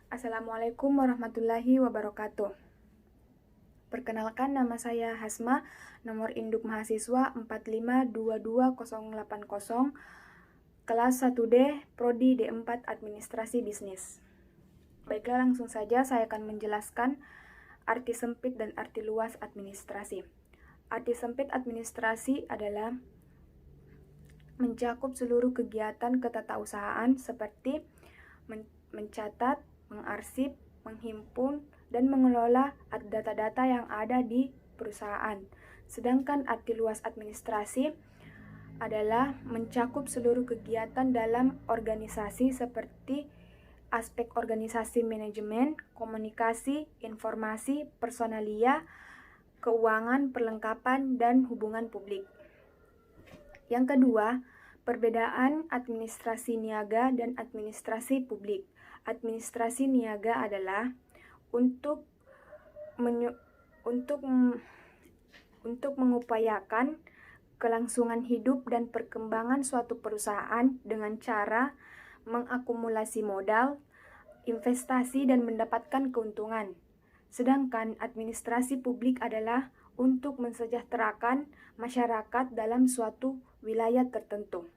Assalamualaikum warahmatullahi wabarakatuh. Perkenalkan, nama saya Hasma, nomor induk mahasiswa 4522080, kelas 1D, Prodi D4 Administrasi Bisnis. Baiklah, langsung saja saya akan menjelaskan arti sempit dan arti luas administrasi. Arti sempit administrasi adalah mencakup seluruh kegiatan ketatausahaan seperti mencatat, mengarsip, menghimpun, dan mengelola data-data yang ada di perusahaan. Sedangkan arti luas administrasi adalah mencakup seluruh kegiatan dalam organisasi seperti aspek organisasi manajemen, komunikasi, informasi, personalia, keuangan, perlengkapan, dan hubungan publik. Yang kedua, perbedaan administrasi niaga dan administrasi publik. Administrasi niaga adalah untuk mengupayakan kelangsungan hidup dan perkembangan suatu perusahaan dengan cara mengakumulasi modal, investasi, dan mendapatkan keuntungan. Sedangkan administrasi publik adalah untuk mensejahterakan masyarakat dalam suatu wilayah tertentu.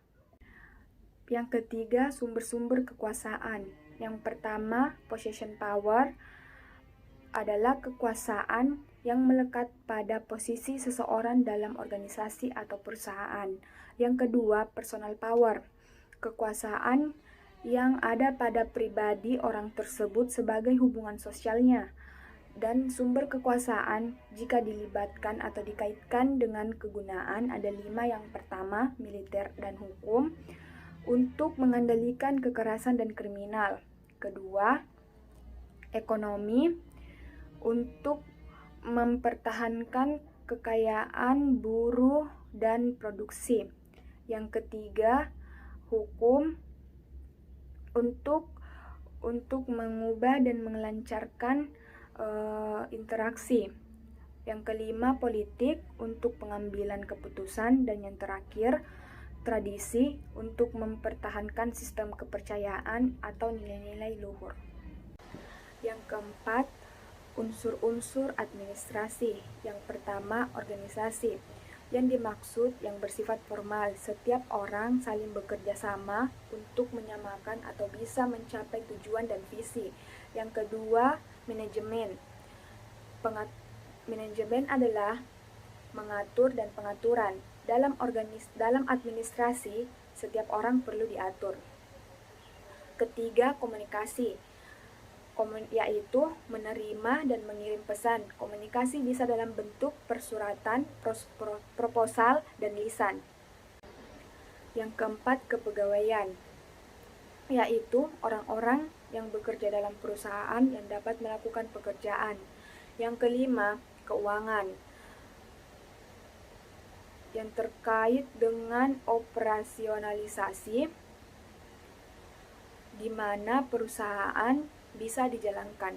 Yang ketiga, sumber-sumber kekuasaan. Yang pertama, possession power adalah kekuasaan yang melekat pada posisi seseorang dalam organisasi atau perusahaan. Yang kedua, personal power, kekuasaan yang ada pada pribadi orang tersebut sebagai hubungan sosialnya. Dan sumber kekuasaan jika dilibatkan atau dikaitkan dengan kegunaan ada 5. Yang pertama, militer dan hukum untuk mengendalikan kekerasan dan kriminal. Kedua, ekonomi untuk mempertahankan kekayaan buruh dan produksi. Yang ketiga, hukum untuk mengubah dan melancarkan interaksi. Yang kelima, politik untuk pengambilan keputusan. Dan yang terakhir, tradisi untuk mempertahankan sistem kepercayaan atau nilai-nilai luhur. Yang keempat, unsur-unsur administrasi. Yang pertama, organisasi. Yang dimaksud yang bersifat formal, setiap orang saling bekerja sama untuk menyamakan atau bisa mencapai tujuan dan visi. Yang kedua, manajemen. Manajemen adalah mengatur dan pengaturan. Dalam administrasi, setiap orang perlu diatur. Ketiga, komunikasi, yaitu menerima dan mengirim pesan. Komunikasi bisa dalam bentuk persuratan, proposal, dan lisan. Yang keempat, kepegawaian, yaitu orang-orang yang bekerja dalam perusahaan yang dapat melakukan pekerjaan. Yang kelima, keuangan, yang terkait dengan operasionalisasi di mana perusahaan bisa dijalankan.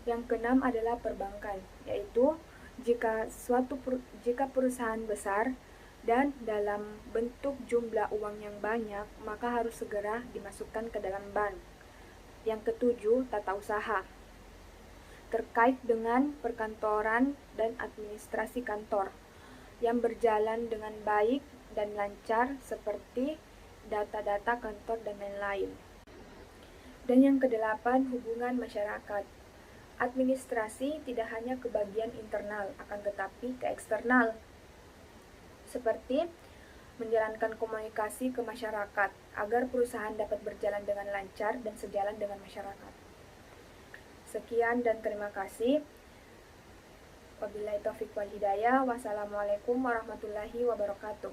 Yang keenam adalah perbankan, yaitu jika perusahaan besar dan dalam bentuk jumlah uang yang banyak, maka harus segera dimasukkan ke dalam bank. Yang ketujuh, tata usaha, terkait dengan perkantoran dan administrasi kantor yang berjalan dengan baik dan lancar seperti data-data kantor dan lain-lain. Dan yang kedelapan, hubungan masyarakat. Administrasi tidak hanya ke bagian internal, akan tetapi ke eksternal, seperti menjalankan komunikasi ke masyarakat agar perusahaan dapat berjalan dengan lancar dan sejalan dengan masyarakat. Sekian dan terima kasih. Wabillahi taufiq wal hidayah. Wassalamualaikum warahmatullahi wabarakatuh.